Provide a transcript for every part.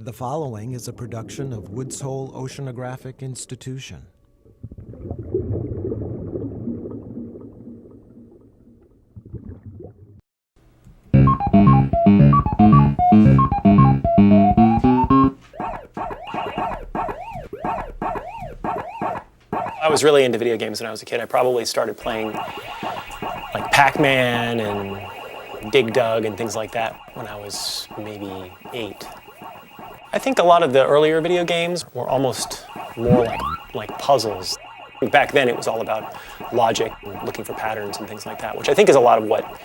The following is a production of Woods Hole Oceanographic Institution. I was really into video games when I was a kid. I probably started playing like Pac-Man and Dig Dug and things like that when I was maybe 8. I think a lot of the earlier video games were almost more like puzzles. Back then it was all about logic and looking for patterns and things like that, which I think is a lot of what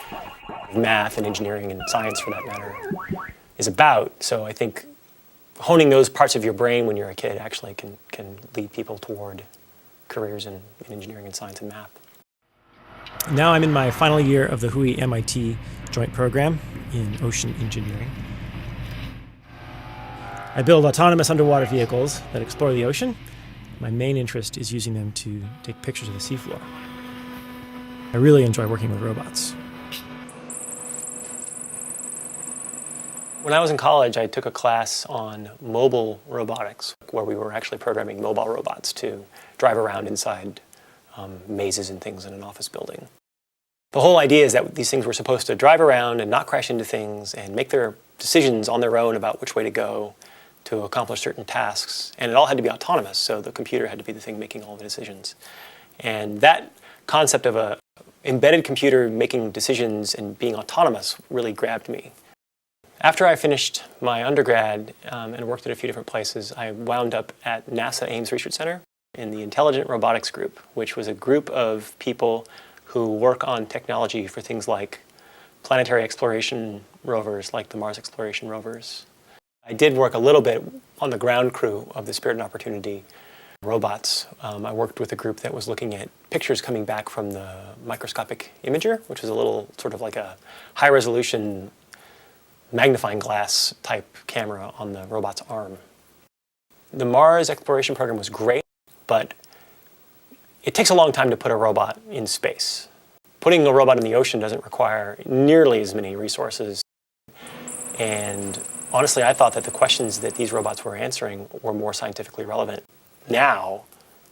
math and engineering and science, for that matter, is about. So I think honing those parts of your brain when you're a kid actually can lead people toward careers in engineering and science and math. Now I'm in my final year of the WHOI-MIT joint program in ocean engineering. I build autonomous underwater vehicles that explore the ocean. My main interest is using them to take pictures of the seafloor. I really enjoy working with robots. When I was in college, I took a class on mobile robotics, where we were actually programming mobile robots to drive around inside mazes and things in an office building. The whole idea is that these things were supposed to drive around and not crash into things and make their decisions on their own about which way to go to accomplish certain tasks. And it all had to be autonomous, so the computer had to be the thing making all the decisions. And that concept of an embedded computer making decisions and being autonomous really grabbed me. After I finished my undergrad and worked at a few different places, I wound up at NASA Ames Research Center in the Intelligent Robotics Group, which was a group of people who work on technology for things like planetary exploration rovers, like the Mars exploration rovers. I did work a little bit on the ground crew of the Spirit and Opportunity robots. I worked with a group that was looking at pictures coming back from the microscopic imager, which is a little sort of like a high-resolution magnifying glass type camera on the robot's arm. The Mars exploration program was great, but it takes a long time to put a robot in space. Putting a robot in the ocean doesn't require nearly as many resources. And honestly, I thought that the questions that these robots were answering were more scientifically relevant now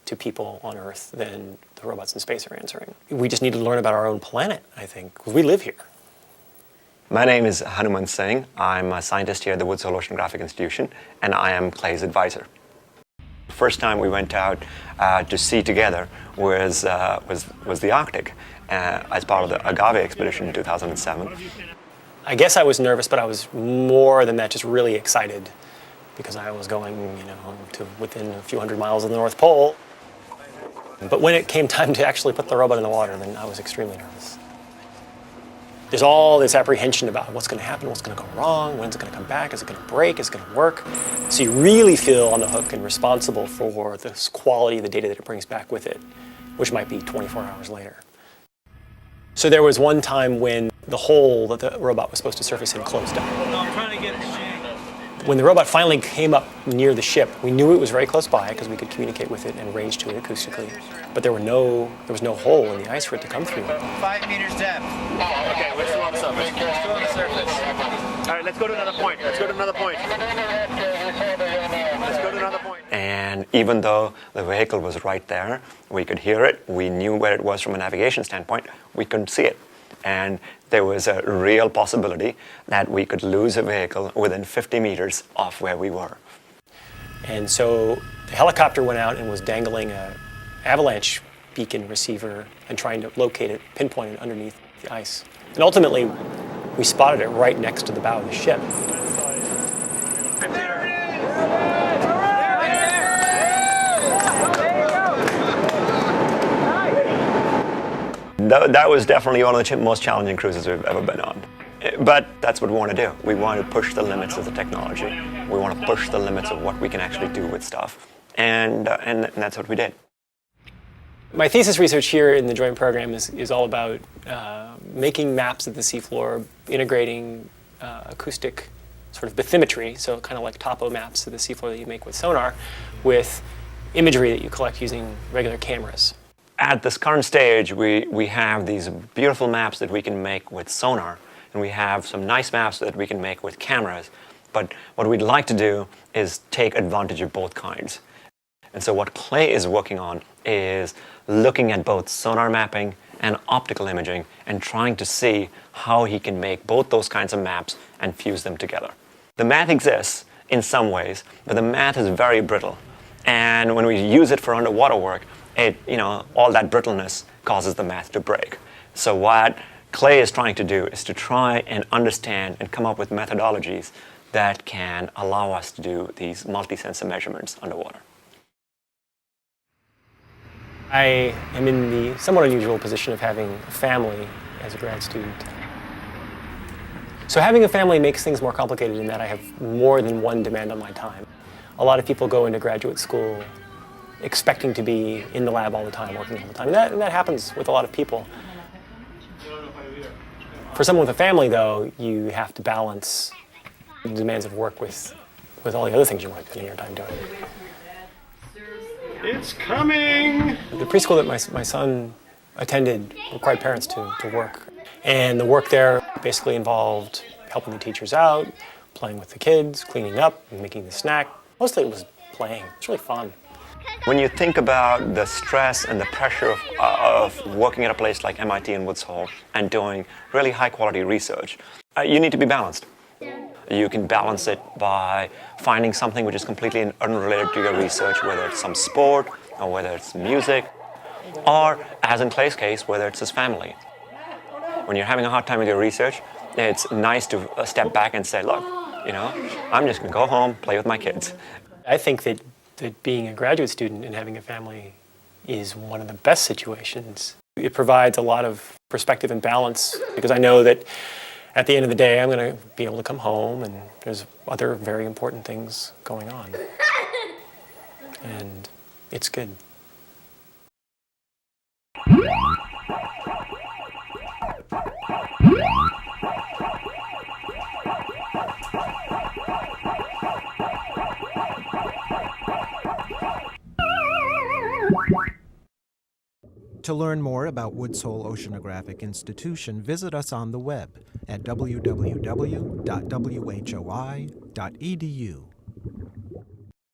to people on Earth than the robots in space are answering. We just need to learn about our own planet, I think, because we live here. My name is Hanuman Singh. I'm a scientist here at the Woods Hole Oceanographic Institution, and I am Clay's advisor. The first time we went out to sea together was the Arctic as part of the Agave expedition in 2007. I guess I was nervous, but I was more than that, just really excited, because I was going, to within a few hundred miles of the North Pole. But when it came time to actually put the robot in the water, then I was extremely nervous. There's all this apprehension about what's going to happen, what's going to go wrong, when's it going to come back, is it going to break, is it going to work? So you really feel on the hook and responsible for the quality of the data that it brings back with it, which might be 24 hours later. So there was one time when the hole that the robot was supposed to surface in closed up. When the robot finally came up near the ship, we knew it was very close by because we could communicate with it and range to it acoustically. But there was no hole in the ice for it to come through. 5 meters depth. Okay, we're still on the surface. We're still on the surface. All right, let's go to another point. Let's go to another point. Let's go to another point. And even though the vehicle was right there, we could hear it, we knew where it was from a navigation standpoint, we couldn't see it. And there was a real possibility that we could lose a vehicle within 50 meters of where we were. And so the helicopter went out and was dangling an avalanche beacon receiver and trying to locate it, pinpoint it underneath the ice. And ultimately, we spotted it right next to the bow of the ship. That was definitely one of the most challenging cruises we've ever been on. But that's what we want to do. We want to push the limits of the technology. We want to push the limits of what we can actually do with stuff. And that's what we did. My thesis research here in the joint program is all about making maps of the seafloor, integrating acoustic sort of bathymetry, so kind of like topo maps of the seafloor that you make with sonar, with imagery that you collect using regular cameras. At this current stage, we have these beautiful maps that we can make with sonar, and we have some nice maps that we can make with cameras. But what we'd like to do is take advantage of both kinds. And so what Clay is working on is looking at both sonar mapping and optical imaging and trying to see how he can make both those kinds of maps and fuse them together. The math exists in some ways, but the math is very brittle. And when we use it for underwater work, all that brittleness causes the math to break. So what Clay is trying to do is to try and understand and come up with methodologies that can allow us to do these multi-sensor measurements underwater. I am in the somewhat unusual position of having a family as a grad student. So having a family makes things more complicated in that I have more than one demand on my time. A lot of people go into graduate school expecting to be in the lab all the time, working all the time. And that happens with a lot of people. For someone with a family, though, you have to balance the demands of work with all the other things you want to spend your time doing. It's coming! The preschool that my son attended required parents to work. And the work there basically involved helping the teachers out, playing with the kids, cleaning up, and making the snack. Mostly it was playing. It's really fun. When you think about the stress and the pressure of working at a place like MIT and Woods Hole and doing really high-quality research, you need to be balanced. You can balance it by finding something which is completely unrelated to your research, whether it's some sport or whether it's music, or, as in Clay's case, whether it's his family. When you're having a hard time with your research, it's nice to step back and say, look, I'm just going to go home, play with my kids. I think that being a graduate student and having a family is one of the best situations. It provides a lot of perspective and balance because I know that at the end of the day I'm going to be able to come home and there's other very important things going on. And it's good. To learn more about Woods Hole Oceanographic Institution, visit us on the web at www.whoi.edu.